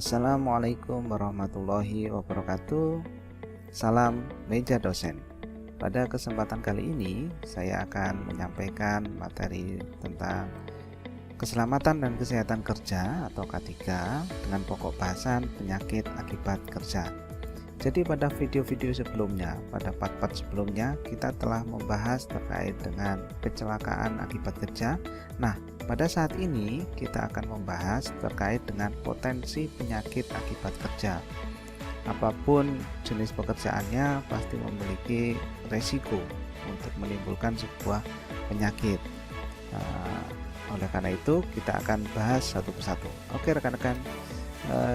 Assalamualaikum warahmatullahi wabarakatuh. Salam meja dosen. Pada kesempatan kali ini saya akan menyampaikan materi tentang keselamatan dan kesehatan kerja atau K3 dengan pokok bahasan penyakit akibat kerja. Jadi pada video-video sebelumnya, pada part-part sebelumnya kita telah membahas terkait dengan kecelakaan akibat kerja. Nah, pada saat ini kita akan membahas terkait dengan potensi penyakit akibat kerja. Apapun jenis pekerjaannya pasti memiliki resiko untuk menimbulkan sebuah penyakit. Oleh karena itu kita akan bahas satu persatu. Oke rekan-rekan,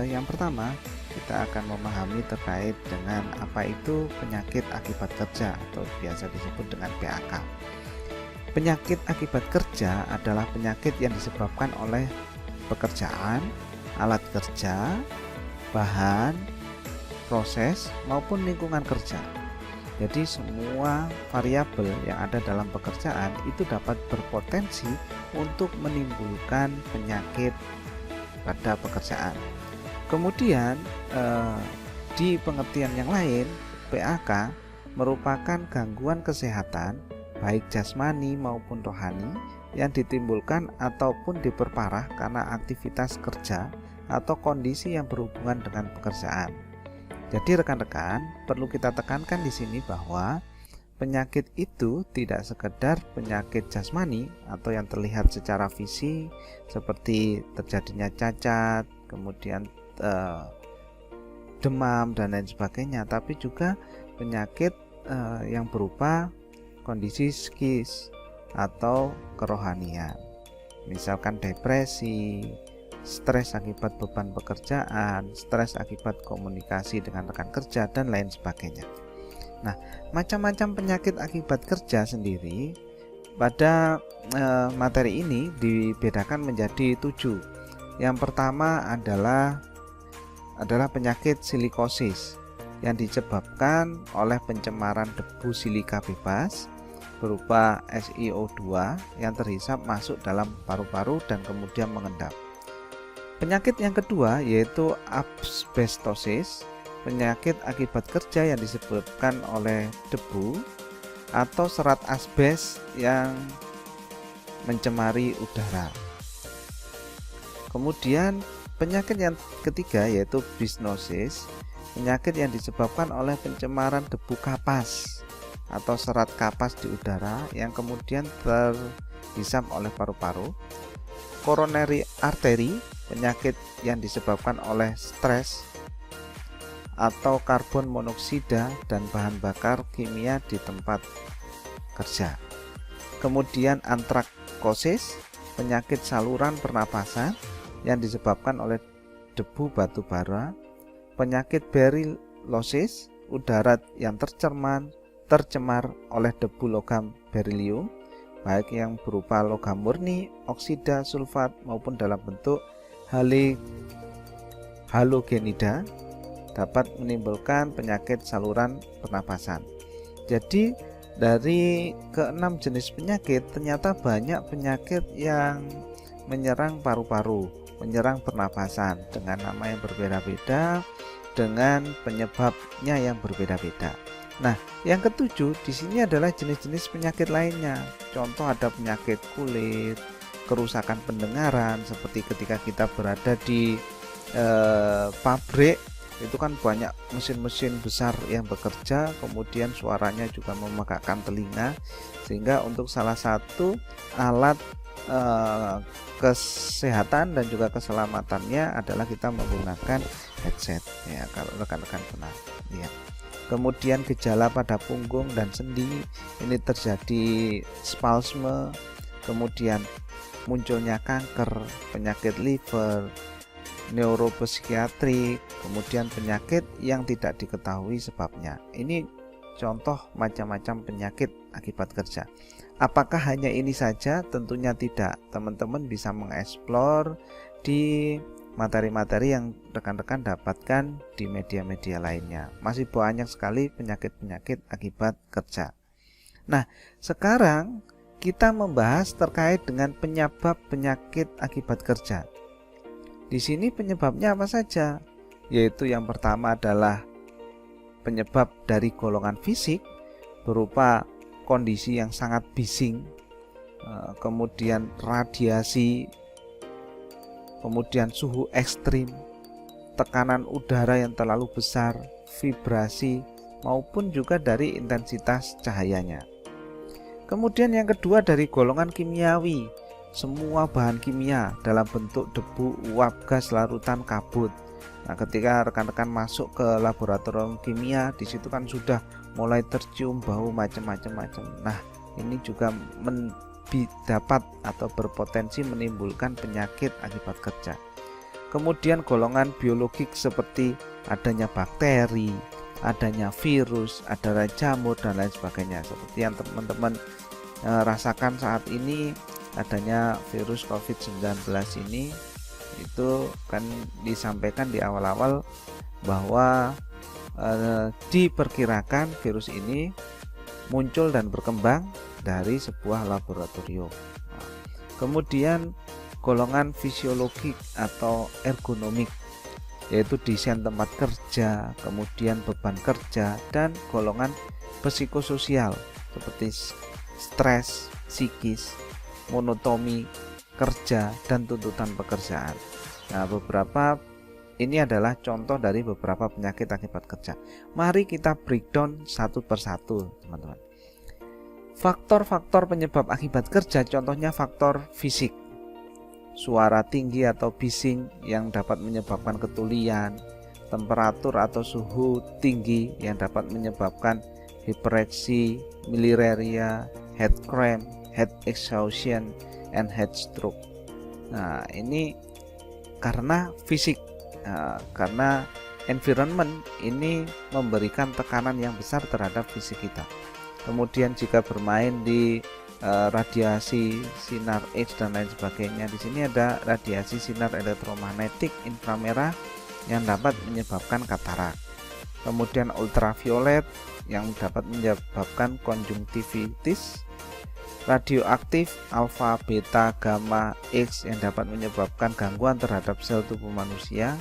yang pertama kita akan memahami terkait dengan apa itu penyakit akibat kerja atau biasa disebut dengan PAK. Penyakit akibat kerja adalah penyakit yang disebabkan oleh pekerjaan, alat kerja, bahan, proses, maupun lingkungan kerja. Jadi semua variabel yang ada dalam pekerjaan itu dapat berpotensi untuk menimbulkan penyakit pada pekerjaan. Kemudian di pengertian yang lain, PAK merupakan gangguan kesehatan baik jasmani maupun rohani yang ditimbulkan ataupun diperparah karena aktivitas kerja atau kondisi yang berhubungan dengan pekerjaan. Jadi rekan-rekan, perlu kita tekankan di sini bahwa penyakit itu tidak sekedar penyakit jasmani atau yang terlihat secara fisik seperti terjadinya cacat, kemudian demam dan lain sebagainya, tapi juga penyakit yang berupa kondisi psikis atau kerohanian, misalkan depresi, stres akibat beban pekerjaan, stres akibat komunikasi dengan rekan kerja, dan lain sebagainya. Nah, macam-macam penyakit akibat kerja sendiri pada materi ini dibedakan menjadi 7. Yang pertama adalah penyakit silikosis yang disebabkan oleh pencemaran debu silika bebas berupa SiO2 yang terhisap masuk dalam paru-paru dan kemudian mengendap. Penyakit yang kedua yaitu asbestosis, penyakit akibat kerja yang disebabkan oleh debu atau serat asbes yang mencemari udara. Kemudian penyakit yang ketiga yaitu bisnosis, penyakit yang disebabkan oleh pencemaran debu kapas atau serat kapas di udara yang kemudian terhisap oleh paru-paru. Coronary artery, penyakit yang disebabkan oleh stres atau karbon monoksida dan bahan bakar kimia di tempat kerja. Kemudian antrakosis, penyakit saluran pernapasan yang disebabkan oleh debu batu bara. Penyakit berilosis, udara yang tercemar oleh debu logam berilium, baik yang berupa logam murni, oksida, sulfat maupun dalam bentuk halogenida, dapat menimbulkan penyakit saluran pernapasan. Jadi dari ke-6 jenis penyakit ternyata banyak penyakit yang menyerang paru-paru, menyerang pernapasan dengan nama yang berbeda-beda, dengan penyebabnya yang berbeda-beda. Nah, yang ketujuh di sini adalah jenis-jenis penyakit lainnya. Contoh ada penyakit kulit, kerusakan pendengaran seperti ketika kita berada di pabrik, itu kan banyak mesin-mesin besar yang bekerja, kemudian suaranya juga memekakkan telinga, sehingga untuk salah satu alat kesehatan dan juga keselamatannya adalah kita menggunakan headset ya, kalau rekan-rekan pernah lihat. Kemudian gejala pada punggung dan sendi, ini terjadi spasme, kemudian munculnya kanker, penyakit liver, neuropsikiatrik, kemudian penyakit yang tidak diketahui sebabnya. Ini contoh macam-macam penyakit akibat kerja. Apakah hanya ini saja? Tentunya tidak. Teman-teman bisa mengeksplor di materi-materi yang rekan-rekan dapatkan di media-media lainnya. Masih banyak sekali penyakit-penyakit akibat kerja. Nah, sekarang kita membahas terkait dengan penyebab penyakit akibat kerja. Di sini penyebabnya apa saja? Yaitu yang pertama adalah penyebab dari golongan fisik berupa kondisi yang sangat bising, kemudian radiasi, kemudian suhu ekstrim, tekanan udara yang terlalu besar, vibrasi, maupun juga dari intensitas cahayanya. Kemudian yang kedua dari golongan kimiawi, semua bahan kimia dalam bentuk debu, uap, gas, larutan, kabut. Nah, ketika rekan-rekan masuk ke laboratorium kimia, di situ kan sudah mulai tercium bau macam-macam. Nah, ini juga dapat atau berpotensi menimbulkan penyakit akibat kerja. Kemudian golongan biologik seperti adanya bakteri, adanya virus, adanya jamur dan lain sebagainya. Seperti yang teman-teman rasakan saat ini, adanya virus COVID-19 ini, itu kan disampaikan di awal-awal bahwa diperkirakan virus ini muncul dan berkembang dari sebuah laboratorium. Kemudian golongan fisiologik atau ergonomik, yaitu desain tempat kerja, kemudian beban kerja, dan golongan psikososial seperti stres psikis, monotomi kerja, dan tuntutan pekerjaan. Nah, beberapa ini adalah contoh dari beberapa penyakit akibat kerja. Mari kita breakdown satu persatu, teman-teman. Faktor-faktor penyebab akibat kerja, contohnya faktor fisik. Suara tinggi atau bising yang dapat menyebabkan ketulian, temperatur atau suhu tinggi yang dapat menyebabkan hipereksi, miliaria, head cramp, head exhaustion, and head stroke. Nah, ini karena fisik, karena environment ini memberikan tekanan yang besar terhadap fisik kita. Kemudian jika bermain di radiasi sinar X dan lain sebagainya, di sini ada radiasi sinar elektromagnetik inframerah yang dapat menyebabkan katarak. Kemudian ultraviolet yang dapat menyebabkan konjungtivitis, radioaktif alfa, beta, gamma, X yang dapat menyebabkan gangguan terhadap sel tubuh manusia,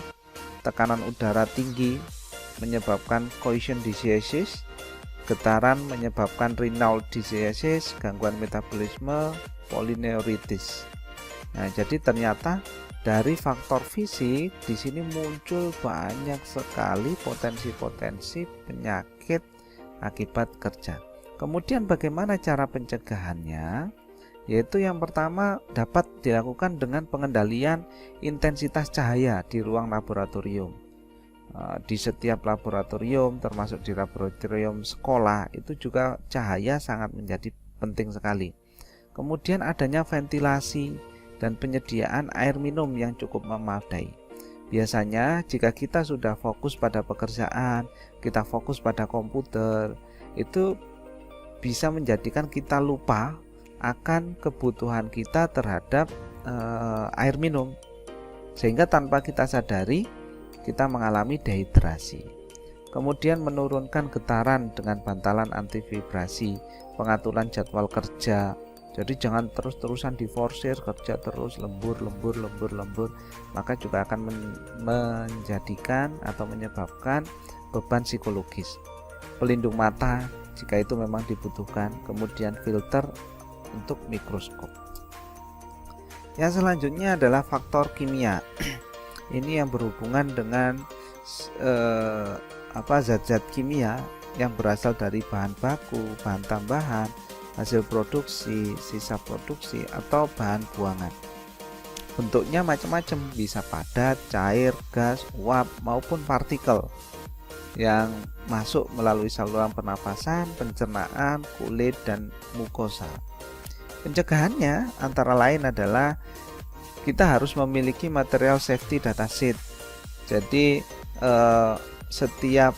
tekanan udara tinggi menyebabkan cohesion diseases, getaran menyebabkan renal diseases, gangguan metabolisme, polyneuritis. Nah, jadi ternyata dari faktor fisik di sini muncul banyak sekali potensi-potensi penyakit akibat kerja. Kemudian bagaimana cara pencegahannya? Yaitu yang pertama dapat dilakukan dengan pengendalian intensitas cahaya di ruang laboratorium. Di setiap laboratorium, termasuk di laboratorium sekolah, itu juga cahaya sangat menjadi penting sekali. Kemudian adanya ventilasi dan penyediaan air minum yang cukup memadai. Biasanya jika kita sudah fokus pada pekerjaan, kita fokus pada komputer, itu bisa menjadikan kita lupa akan kebutuhan kita terhadap air minum, sehingga tanpa kita sadari kita mengalami dehidrasi. Kemudian menurunkan getaran dengan bantalan antivibrasi, pengaturan jadwal kerja. Jadi jangan terus-terusan diforsir kerja terus lembur, maka juga akan menjadikan atau menyebabkan beban psikologis. Pelindung mata jika itu memang dibutuhkan, kemudian filter untuk mikroskop. Yang selanjutnya adalah faktor kimia. Ini yang berhubungan dengan zat-zat kimia yang berasal dari bahan baku, bahan tambahan, hasil produksi, sisa produksi, atau bahan buangan. Bentuknya macam-macam, bisa padat, cair, gas, uap, maupun partikel yang masuk melalui saluran pernafasan, pencernaan, kulit, dan mukosa. Pencegahannya antara lain adalah kita harus memiliki material safety datasheet. Jadi setiap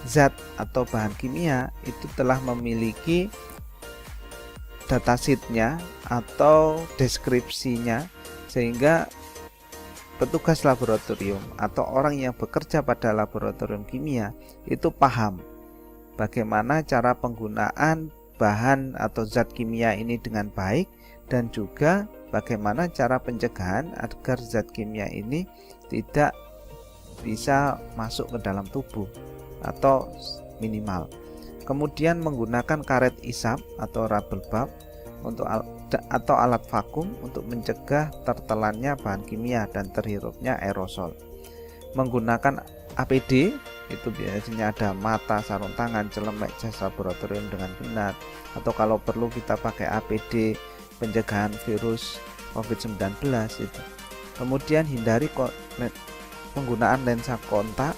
zat atau bahan kimia itu telah memiliki datasheetnya atau deskripsinya, sehingga petugas laboratorium atau orang yang bekerja pada laboratorium kimia itu paham bagaimana cara penggunaan bahan atau zat kimia ini dengan baik, dan juga bagaimana cara pencegahan agar zat kimia ini tidak bisa masuk ke dalam tubuh atau minimal. Kemudian menggunakan karet isap atau rubber bulb atau alat vakum untuk mencegah tertelannya bahan kimia dan terhirupnya aerosol. Menggunakan APD, itu biasanya ada mata, sarung tangan, celemek, jas laboratorium dengan benar, atau kalau perlu kita pakai APD pencegahan virus COVID-19 itu. Kemudian hindari penggunaan lensa kontak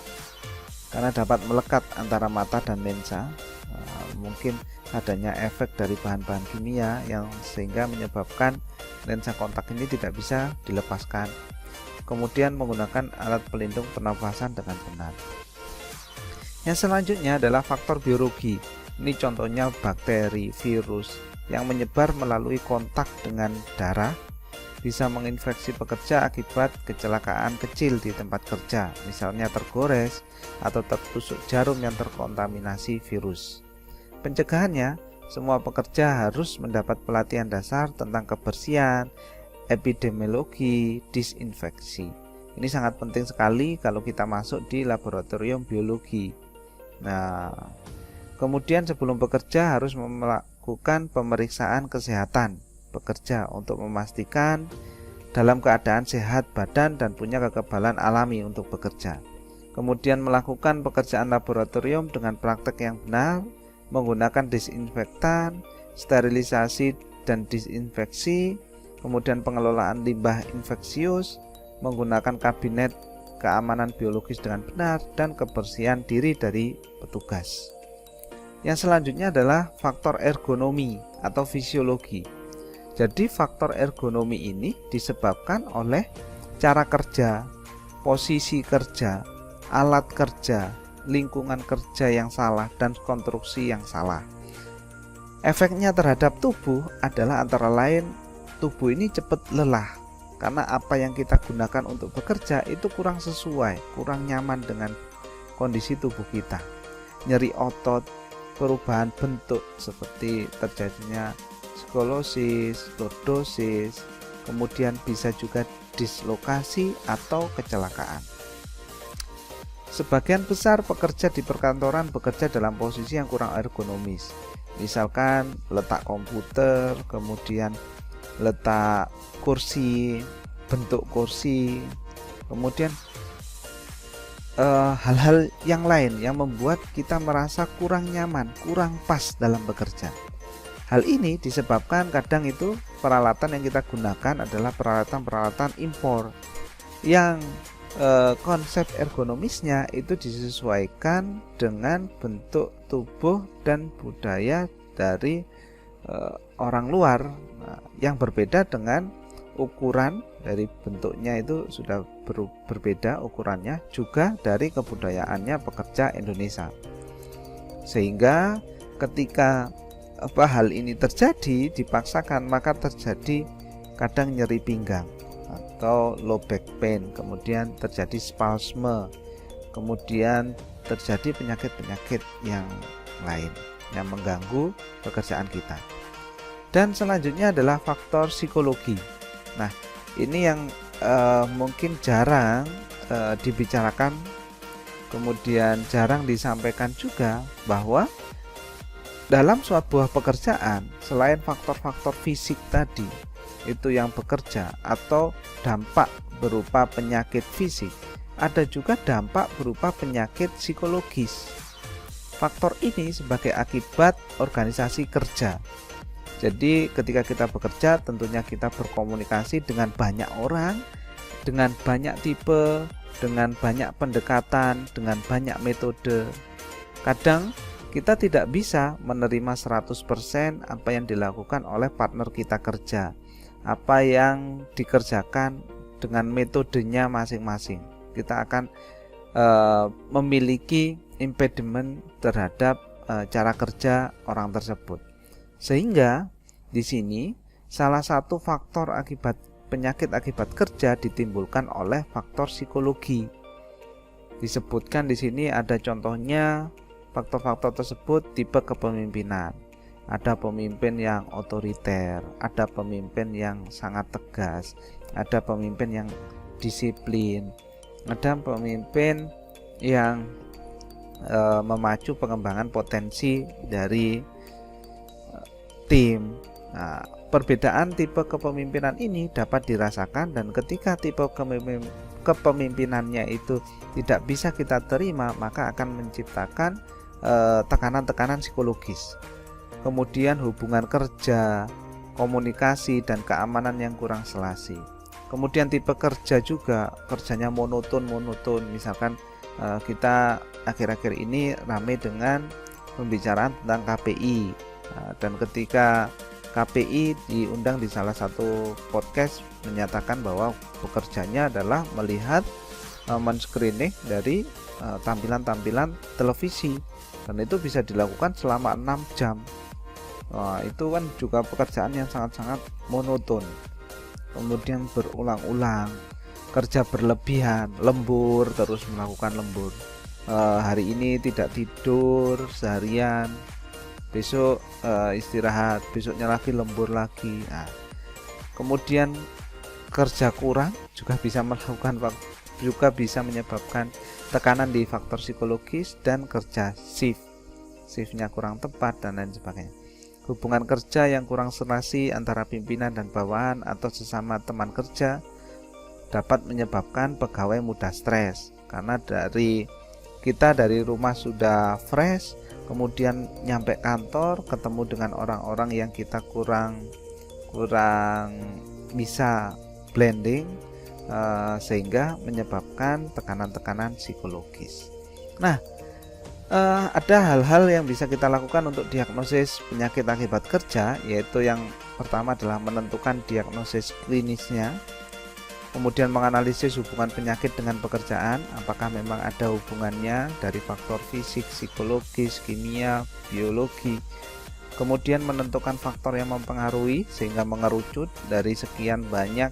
karena dapat melekat antara mata dan lensa. Mungkin adanya efek dari bahan-bahan kimia yang sehingga menyebabkan lensa kontak ini tidak bisa dilepaskan. Kemudian menggunakan alat pelindung pernapasan dengan benar. Yang selanjutnya adalah faktor biologi. Ini contohnya bakteri, virus yang menyebar melalui kontak dengan darah, bisa menginfeksi pekerja akibat kecelakaan kecil di tempat kerja, misalnya tergores atau tertusuk jarum yang terkontaminasi virus. Pencegahannya, semua pekerja harus mendapat pelatihan dasar tentang kebersihan, epidemiologi, disinfeksi. Ini sangat penting sekali kalau kita masuk di laboratorium biologi. Nah, kemudian sebelum bekerja harus melakukan pemeriksaan kesehatan pekerja untuk memastikan dalam keadaan sehat badan dan punya kekebalan alami untuk bekerja. Kemudian melakukan pekerjaan laboratorium dengan praktek yang benar, menggunakan disinfektan, sterilisasi dan disinfeksi, kemudian pengelolaan limbah infeksius, menggunakan kabinet keamanan biologis dengan benar, dan kebersihan diri dari petugas. Yang selanjutnya adalah faktor ergonomi atau fisiologi. Jadi faktor ergonomi ini disebabkan oleh cara kerja, posisi kerja, alat kerja, lingkungan kerja yang salah, dan konstruksi yang salah. Efeknya terhadap tubuh adalah antara lain tubuh ini cepat lelah karena apa yang kita gunakan untuk bekerja itu kurang sesuai, kurang nyaman dengan kondisi tubuh kita. Nyeri otot, perubahan bentuk seperti terjadinya skolosis, lordosis, kemudian bisa juga dislokasi atau kecelakaan. Sebagian besar pekerja di perkantoran bekerja dalam posisi yang kurang ergonomis. Misalkan letak komputer, kemudian letak kursi, bentuk kursi, kemudian hal-hal yang lain yang membuat kita merasa kurang nyaman, kurang pas dalam bekerja. Hal ini disebabkan kadang itu peralatan yang kita gunakan adalah peralatan-peralatan impor yang konsep ergonomisnya itu disesuaikan dengan bentuk tubuh dan budaya dari orang luar yang berbeda dengan ukuran dari bentuknya itu sudah berbeda ukurannya, juga dari kebudayaannya pekerja Indonesia. Sehingga ketika hal ini terjadi dipaksakan, maka terjadi kadang nyeri pinggang atau low back pain, kemudian terjadi spasme, kemudian terjadi penyakit-penyakit yang lain yang mengganggu pekerjaan kita. Dan selanjutnya adalah faktor psikologi. Nah, ini yang mungkin jarang dibicarakan, kemudian jarang disampaikan juga, bahwa dalam sebuah pekerjaan selain faktor-faktor fisik tadi itu yang bekerja atau dampak berupa penyakit fisik, ada juga dampak berupa penyakit psikologis. Faktor ini sebagai akibat organisasi kerja. Jadi ketika kita bekerja tentunya kita berkomunikasi dengan banyak orang, dengan banyak tipe, dengan banyak pendekatan, dengan banyak metode. Kadang kita tidak bisa menerima 100% apa yang dilakukan oleh partner kita kerja, apa yang dikerjakan dengan metodenya masing-masing. Kita akan memiliki impediment terhadap cara kerja orang tersebut. Sehingga di sini salah satu faktor akibat penyakit akibat kerja ditimbulkan oleh faktor psikologi. Disebutkan di sini ada contohnya faktor-faktor tersebut: tipe kepemimpinan, ada pemimpin yang otoriter, ada pemimpin yang sangat tegas, ada pemimpin yang disiplin, ada pemimpin yang memacu pengembangan potensi dari tim. Nah, perbedaan tipe kepemimpinan ini dapat dirasakan, dan ketika tipe kepemimpinannya itu tidak bisa kita terima, maka akan menciptakan tekanan-tekanan psikologis. Kemudian hubungan kerja, komunikasi, dan keamanan yang kurang selasi. Kemudian tipe kerja juga, kerjanya monoton. Misalkan kita akhir-akhir ini ramai dengan pembicaraan tentang KPI, dan ketika KPI diundang di salah satu podcast menyatakan bahwa pekerjaannya adalah melihat men-screening dari tampilan-tampilan televisi, dan itu bisa dilakukan selama 6 jam. Itu kan juga pekerjaan yang sangat-sangat monoton. Kemudian berulang-ulang, kerja berlebihan, lembur, terus melakukan lembur. Hari ini tidak tidur seharian, besok istirahat, besoknya lagi lembur lagi. Nah, kemudian kerja kurang juga bisa menyebabkan tekanan di faktor psikologis, dan kerja shiftnya kurang tepat, dan lain sebagainya. Hubungan kerja yang kurang serasi antara pimpinan dan bawahan atau sesama teman kerja dapat menyebabkan pegawai mudah stres, karena kita dari rumah sudah fresh, kemudian nyampe kantor ketemu dengan orang-orang yang kita kurang bisa blending, sehingga menyebabkan tekanan-tekanan psikologis. Nah, ada hal-hal yang bisa kita lakukan untuk diagnosis penyakit akibat kerja, yaitu yang pertama adalah menentukan diagnosis klinisnya, kemudian menganalisis hubungan penyakit dengan pekerjaan, apakah memang ada hubungannya dari faktor fisik, psikologis, kimia, biologi. Kemudian menentukan faktor yang mempengaruhi sehingga mengerucut dari sekian banyak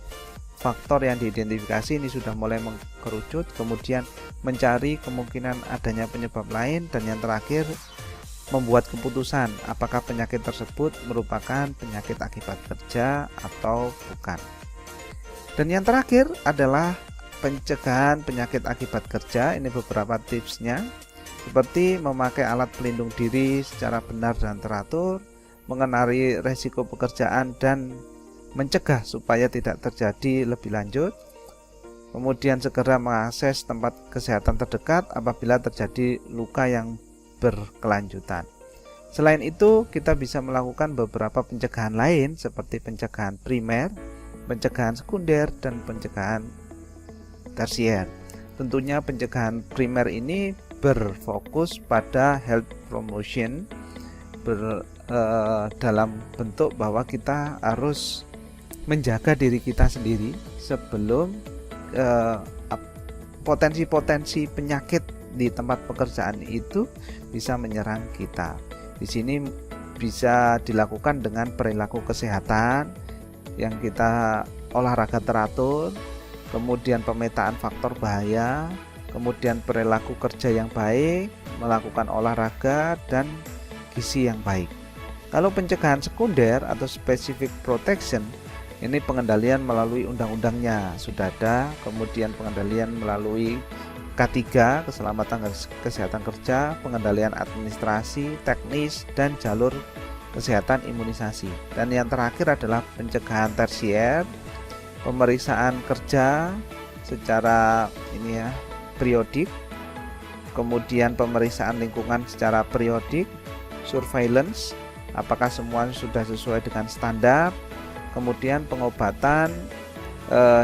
faktor yang diidentifikasi, ini sudah mulai mengerucut. Kemudian mencari kemungkinan adanya penyebab lain, dan yang terakhir membuat keputusan apakah penyakit tersebut merupakan penyakit akibat kerja atau bukan. Dan yang terakhir adalah pencegahan penyakit akibat kerja. Ini beberapa tipsnya, seperti memakai alat pelindung diri secara benar dan teratur, mengenali resiko pekerjaan dan mencegah supaya tidak terjadi lebih lanjut, kemudian segera mengakses tempat kesehatan terdekat apabila terjadi luka yang berkelanjutan. Selain itu, kita bisa melakukan beberapa pencegahan lain seperti pencegahan primer, pencegahan sekunder, dan pencegahan tersier. Tentunya pencegahan primer ini berfokus pada health promotion, dalam bentuk bahwa kita harus menjaga diri kita sendiri sebelum potensi-potensi penyakit di tempat pekerjaan itu bisa menyerang kita. Di sini bisa dilakukan dengan perilaku kesehatan yang kita olahraga teratur, kemudian pemetaan faktor bahaya, kemudian perilaku kerja yang baik, melakukan olahraga, dan gizi yang baik. Kalau pencegahan sekunder atau specific protection, ini pengendalian melalui undang-undangnya sudah ada, kemudian pengendalian melalui K3, keselamatan kesehatan kerja, pengendalian administrasi, teknis, dan jalur kesehatan imunisasi. Dan yang terakhir adalah pencegahan tersier, pemeriksaan kerja secara periodik, kemudian pemeriksaan lingkungan secara periodik, surveillance, apakah semua sudah sesuai dengan standar, kemudian pengobatan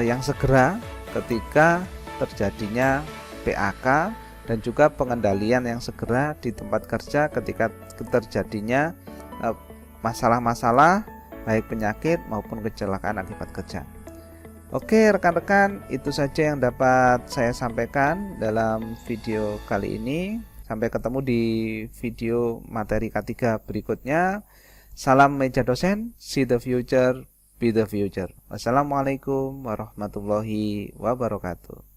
yang segera ketika terjadinya PHK, dan juga pengendalian yang segera di tempat kerja ketika terjadinya masalah-masalah baik penyakit maupun kecelakaan akibat kerja. Oke rekan-rekan, itu saja yang dapat saya sampaikan dalam video kali ini. Sampai ketemu di video materi K3 berikutnya. Salam meja dosen, see the future, be the future. Wassalamualaikum warahmatullahi wabarakatuh.